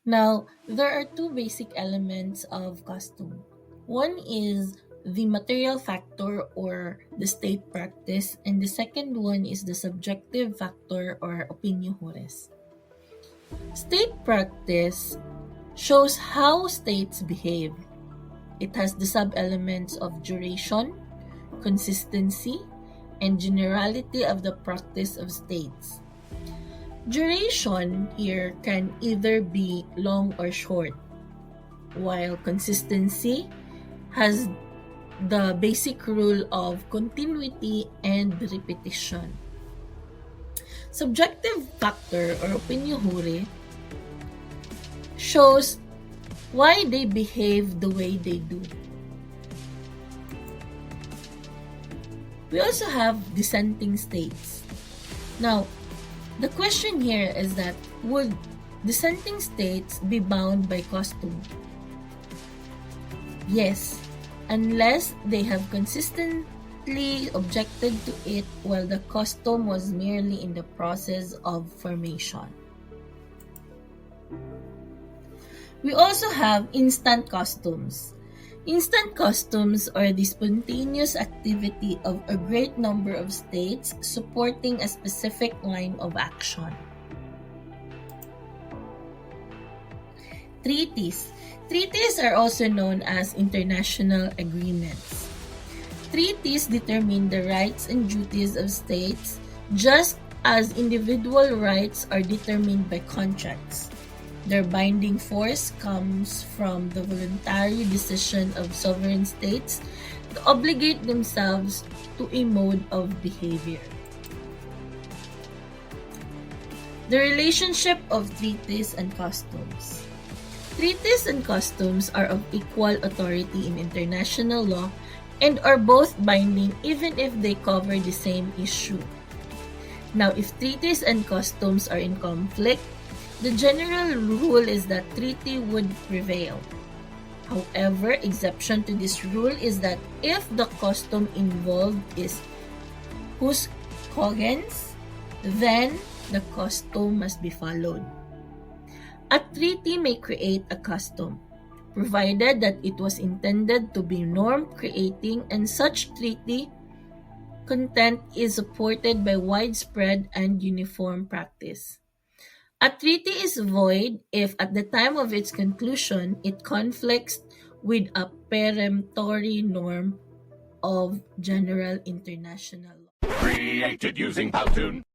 Now, there are two basic elements of custom. One is the material factor or the state practice, and the second one is the subjective factor or opinio juris. State practice shows how states behave. It has the sub-elements of duration, consistency, and generality of the practice of states. Duration here can either be long or short, while consistency has the basic rule of continuity and repetition. Subjective factor or opinio juris shows why they behave the way they do. We also have dissenting states. Now, the question here is that would dissenting states be bound by custom? Yes, unless they have consistently objected to it while the custom was merely in the process of formation. We also have instant customs. Instant customs are the spontaneous activity of a great number of states supporting a specific line of action. Treaties. Treaties are also known as international agreements. Treaties determine the rights and duties of states just as individual rights are determined by contracts. Their binding force comes from the voluntary decision of sovereign states to obligate themselves to a mode of behavior. The relationship of treaties and customs. Treaties and customs are of equal authority in international law and are both binding even if they cover the same issue. Now, if treaties and customs are in conflict, the general rule is that treaty would prevail. However, exception to this rule is that if the custom involved is jus cogens, then the custom must be followed. A treaty may create a custom, provided that it was intended to be norm-creating and such treaty content is supported by widespread and uniform practice. A treaty is void if at the time of its conclusion it conflicts with a peremptory norm of general international law. Created using Powtoon.